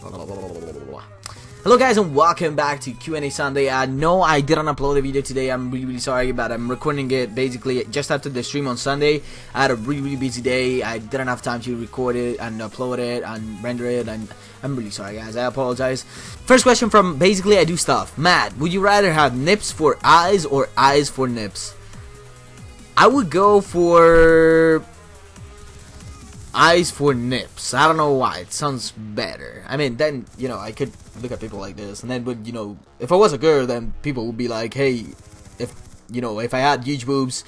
Hello guys and welcome back to QnA Sunday. No, I didn't upload a video today. I'm really sorry, but I'm recording it basically just after the stream on Sunday. I had a really busy day. I didn't have time to record it and upload it and render it, and I'm really sorry guys. I apologize. First question from basically I do stuff. Matt, would you rather have nips for eyes or eyes for nips? I would go for eyes for nips. I don't know why. It sounds better. I mean, then, you know, I could look at people like this, and then would, you know, if I was a girl, then people would be like, hey, if, you know, if I had huge boobs,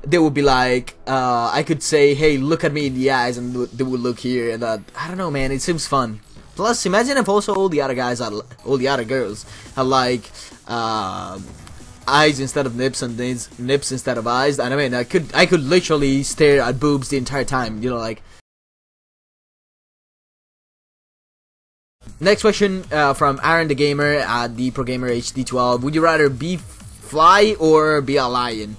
they would be like, I could say, hey, look at me in the eyes, and they would look here, and I don't know, man, it seems fun. Plus, imagine if also all the other guys, all the other girls, had like, eyes instead of nips and nips instead of eyes. And I mean, I could literally stare at boobs the entire time, you know, like. Next question from Aaron the Gamer at the ProGamer HD12. Would you rather be fly or be a lion?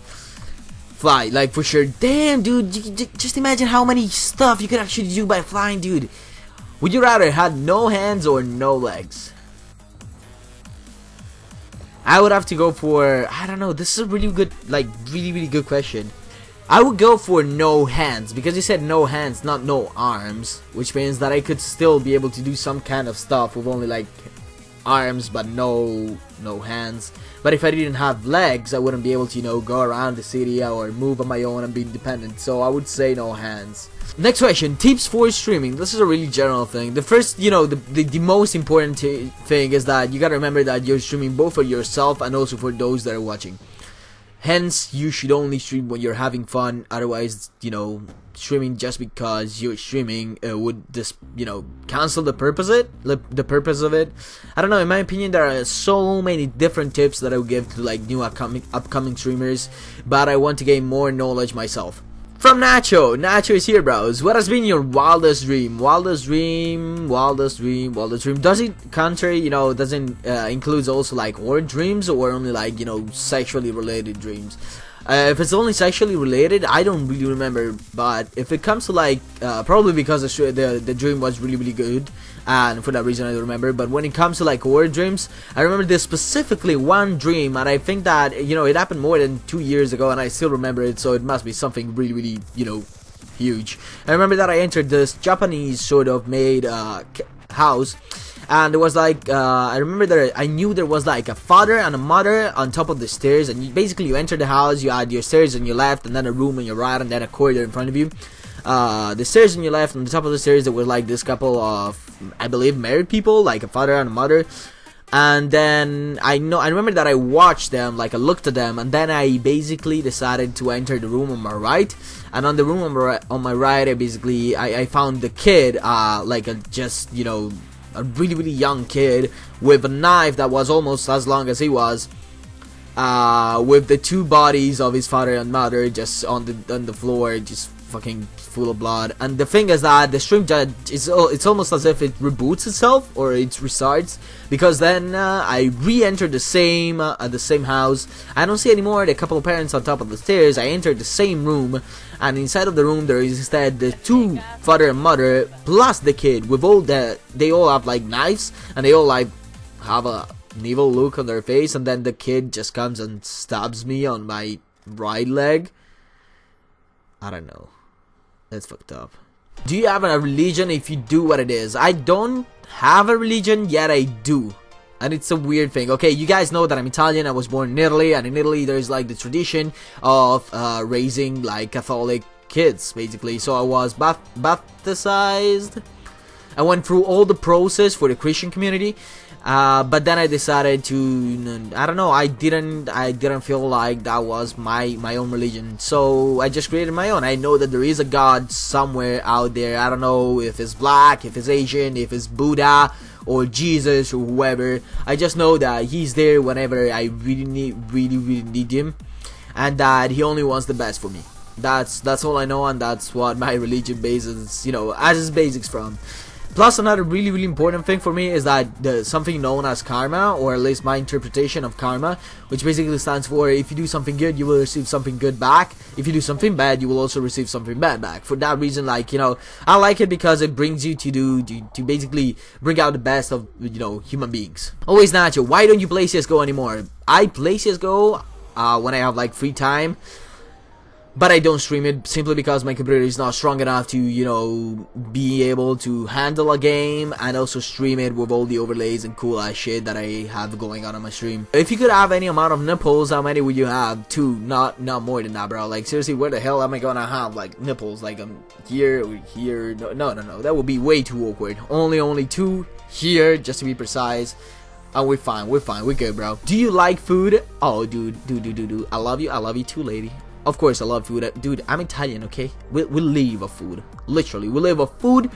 Fly, like for sure. Damn, dude, just imagine how many stuff you could actually do by flying, dude. Would you rather have no hands or no legs? I would have to go for, I don't know, this is a really good, like, really good question. I would go for no hands, because you said no hands, not no arms, which means that I could still be able to do some kind of stuff with only like arms but no hands. But if I didn't have legs, I wouldn't be able to, you know, go around the city or move on my own and be independent. So I would say no hands. Next question, tips for streaming. This is a really general thing. The first, you know, the most important thing is that you gotta remember that you're streaming both for yourself and also for those that are watching. Hence, you should only stream when you're having fun. Otherwise, you know, streaming just because you're streaming would just, you know, cancel the purpose of it. I don't know. In my opinion, there are so many different tips that I would give to like new upcoming streamers, but I want to gain more knowledge myself. From Nacho. Nacho is here, bros. What has been your wildest dream? Wildest dream. Does it contrary, you know, doesn't includes also like horror dreams or only like, you know, sexually related dreams? If it's only sexually related, I don't really remember. But if it comes to like, probably because the dream was really good, and for that reason I don't remember. But when it comes to like horror dreams, I remember this specifically one dream, and I think that, you know, it happened more than 2 years ago, and I still remember it. So it must be something really, you know, huge. I remember that I entered this Japanese sort of made house. And it was like, I remember that I knew there was like a father and a mother on top of the stairs, and you enter the house, you had your stairs on your left, and then a room on your right, and then a corridor in front of you. The stairs on your left, on the top of the stairs, there were like this couple of, I believe, married people, like a father and a mother. And then I remember that I watched them, like I looked at them, and then I basically decided to enter the room on my right. And on the room on my right, I found the kid, like a just, you know, a really young kid with a knife that was almost as long as he was, with the two bodies of his father and mother just on the floor, just fucking full of blood. And the thing is that the stream it's almost as if it reboots itself or it restarts, because then I re-entered the same house. I don't see anymore the couple of parents on top of the stairs. I entered the same room, and inside of the room there is instead the two father and mother plus the kid with they all have like knives, and they all like have an evil look on their face, and then the kid just comes and stabs me on my right leg. I don't know. That's fucked up. Do you have a religion? If you do, what it is? I don't have a religion, yet I do. And it's a weird thing. Okay, you guys know that I'm Italian. I was born in Italy, and in Italy there's like the tradition of raising like Catholic kids, basically. So I was baptized. I went through all the process for the Christian community. But then I decided to, I don't know, I didn't feel like that was my own religion, so I just created my own. I know that there is a God somewhere out there. I don't know if it's black, if it's Asian, if it's Buddha or Jesus or whoever. I just know that he's there whenever I really need him, and that he only wants the best for me. That's all I know, and that's what my religion bases, you know, as its basics from. Plus, another really important thing for me is that something known as karma, or at least my interpretation of karma, which basically stands for if you do something good, you will receive something good back. If you do something bad, you will also receive something bad back. For that reason, like, you know, I like it because it brings you to basically bring out the best of, you know, human beings. Always Nacho, why don't you play CSGO anymore? I play CSGO when I have like free time, but I don't stream it simply because my computer is not strong enough to, you know, be able to handle a game and also stream it with all the overlays and cool ass shit that I have going on my stream. If you could have any amount of nipples, how many would you have? 2, not more than that, bro. Like, seriously, where the hell am I gonna have like nipples? Like, here or here? No, that would be way too awkward. Only 2 here, just to be precise. And we're fine, we're good, bro. Do you like food? Oh, dude, I love you too, lady. Of course I love food, dude. I'm Italian, okay? We live of food. Literally, we live of food,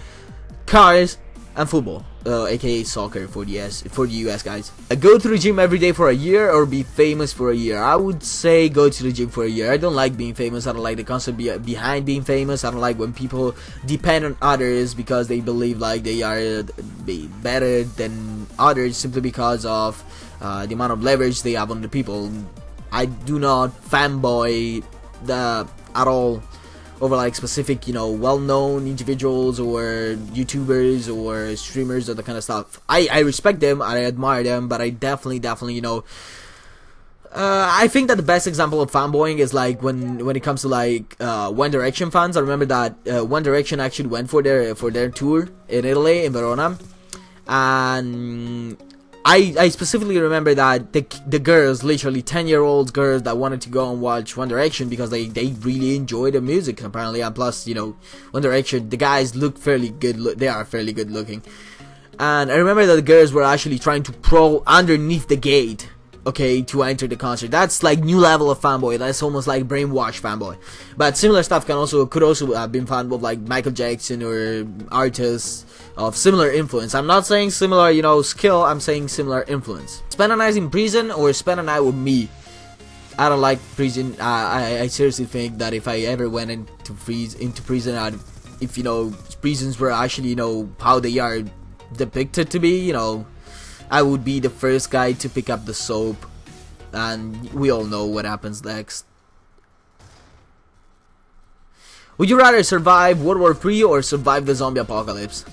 cars, and football. AKA soccer for the US guys. Go to the gym every day for a year or be famous for a year? I would say go to the gym for a year. I don't like being famous. I don't like the concept behind being famous. I don't like when people depend on others because they believe like they are better than others simply because of the amount of leverage they have on the people. I do not fanboy at all over like specific, you know, well-known individuals or YouTubers or streamers or that kind of stuff. I respect them, I admire them, but I definitely, you know, I think that the best example of fanboying is like when it comes to like One Direction fans. I remember that One Direction actually went for their tour in Italy, in Verona, and I specifically remember that the girls, literally 10-year-old girls that wanted to go and watch One Direction because they really enjoy the music apparently, and plus, you know, One Direction, the guys look fairly good, they are fairly good looking, and I remember that the girls were actually trying to crawl underneath the gate, okay, to enter the concert. That's like new level of fanboy. That's almost like brainwash fanboy. But similar stuff could also have been found with like Michael Jackson or artists of similar influence. I'm not saying similar, you know, skill, I'm saying similar influence. Spend a night in prison or spend a night with me? I don't like prison. I seriously think that if I ever went into prison, if, you know, prisons were actually, you know, how they are depicted to be, you know, I would be the first guy to pick up the soap, and we all know what happens next. Would you rather survive World War III or survive the zombie apocalypse?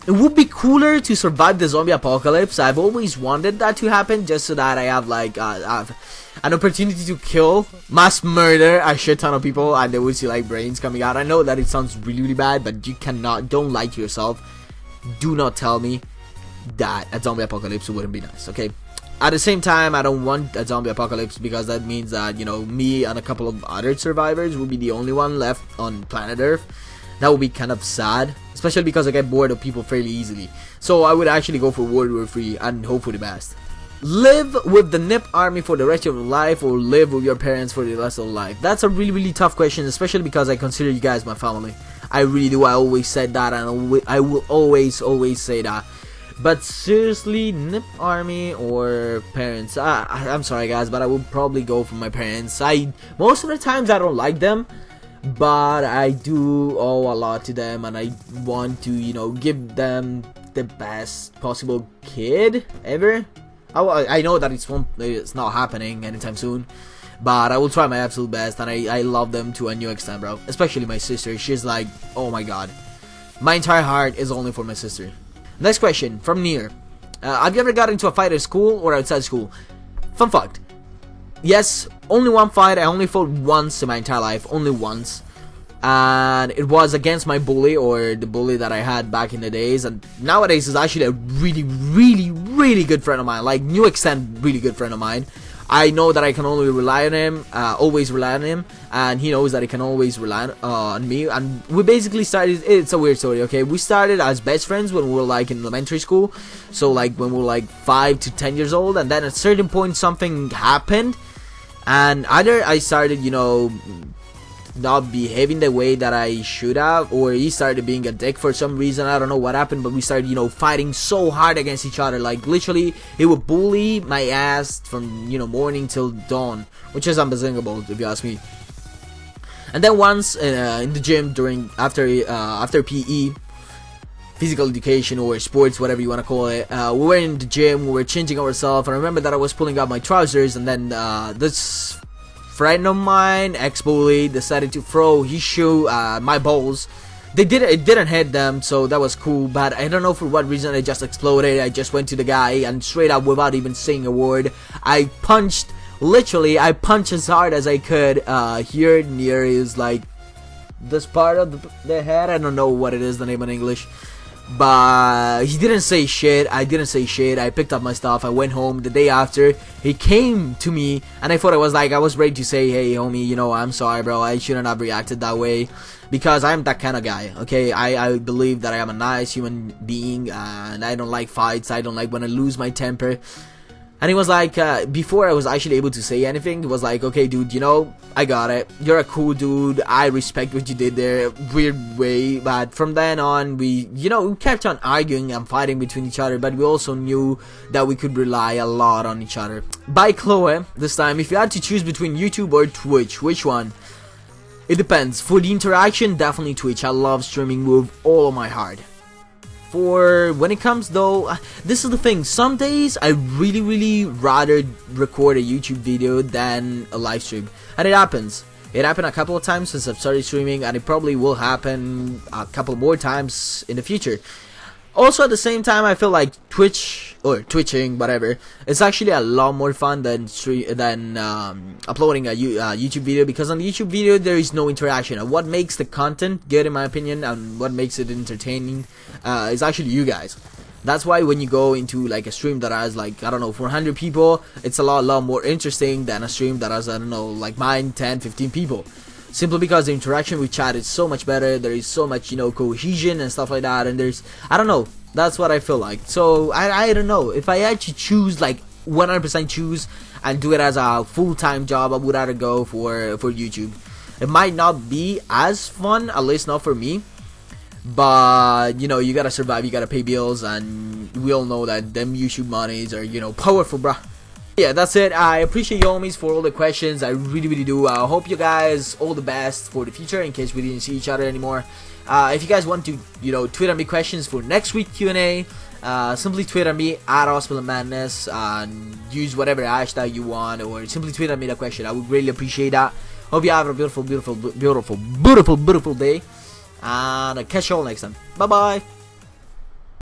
It would be cooler to survive the zombie apocalypse. I've always wanted that to happen, just so that I have like an opportunity to kill, mass murder a shit ton of people, and they would see like brains coming out. I know that it sounds really bad, but you cannot, don't lie to yourself. Do not tell me that a zombie apocalypse wouldn't be nice, okay? At the same time, I don't want a zombie apocalypse because that means that, you know, me and a couple of other survivors will be the only one left on planet Earth. That would be kind of sad, especially because I get bored of people fairly easily. So I would actually go for World War III and hope for the best. Live with the NIP army for the rest of your life or live with your parents for the rest of your life? That's a really tough question, especially because I consider you guys my family. I really do. I always said that, and I will always say that. But seriously, NIP army or parents? I'm sorry guys, but I would probably go for my parents. Most of the times I don't like them, but I do owe a lot to them, and I want to, you know, give them the best possible kid ever. I know that it's not happening anytime soon, but I will try my absolute best, and I love them to a new extent, bro. Especially my sister. She's like, oh my god. My entire heart is only for my sister. Next question, from Near. Have you ever got into a fight at school or outside school? Fun fact. Yes, only one fight. I only fought once in my entire life. Only once. And it was against my bully, or the bully that I had back in the days. And nowadays is actually a really good friend of mine. Like, new extent, really good friend of mine. I know that I can only rely on him, always rely on him, and he knows that he can always rely on me. And we basically started, it's a weird story, okay? We started as best friends when we were like in elementary school, so like when we were like 5 to 10 years old, and then at a certain point something happened, and either I started, you know, not behaving the way that I should have, or he started being a dick for some reason. I don't know what happened, but we started, you know, fighting so hard against each other. Like, literally, he would bully my ass from, you know, morning till dawn, which is unbelievable, if you ask me. And then once in the gym after PE, physical education or sports, whatever you want to call it. We were in the gym, we were changing ourselves. I remember that I was pulling up my trousers, and then this friend of mine, ex-bully, decided to throw his shoe at my balls. It didn't hit them, so that was cool, but I don't know for what reason it just exploded. I just went to the guy and straight up, without even saying a word, I punched as hard as I could here near his, like, this part of the head. I don't know what it is, the name in English, but he didn't say shit. I didn't say shit. I picked up my stuff. I went home. The day after, he came to me, and I thought I was ready to say, hey homie, you know, I'm sorry bro, I shouldn't have reacted that way, because I'm that kind of guy, okay? I believe that I am a nice human being, and I don't like fights. I don't like when I lose my temper. And he was like, before I was actually able to say anything, he was like, okay dude, you know, I got it, you're a cool dude, I respect what you did there, weird way. But from then on, we kept on arguing and fighting between each other, but we also knew that we could rely a lot on each other. By Chloe, this time, if you had to choose between YouTube or Twitch, which one? It depends. For the interaction, definitely Twitch. I love streaming with all of my heart. For when it comes though, this is the thing, some days I really rather record a YouTube video than a live stream, and it happens. It happened a couple of times since I've started streaming, and it probably will happen a couple more times in the future. Also, at the same time, I feel like Twitch or twitching, whatever, it's actually a lot more fun than uploading a YouTube video, because on the YouTube video there is no interaction. And what makes the content good, in my opinion, and what makes it entertaining, is actually you guys. That's why when you go into like a stream that has, like, I don't know, 400 people, it's a lot more interesting than a stream that has, I don't know, like mine, 10, 15 people. Simply because the interaction with chat is so much better. There is so much, cohesion and stuff like that, and there's, I don't know, that's what I feel like. So I don't know, if I had to choose, like 100% choose and do it as a full-time job, I would rather go for YouTube. It might not be as fun, at least not for me, but you gotta survive, you gotta pay bills, and we all know that them YouTube monies are, powerful, bruh. Yeah, that's it. I appreciate you homies for all the questions. I really do. I hope you guys all the best for the future, in case we didn't see each other anymore. If you guys want to, tweet at me questions for next week Q&A, simply tweet at me at @HospitalMadness, and use whatever hashtag you want, or simply tweet at me the question. I would really appreciate that. Hope you have a beautiful day, and I'll catch you all next time. Bye bye.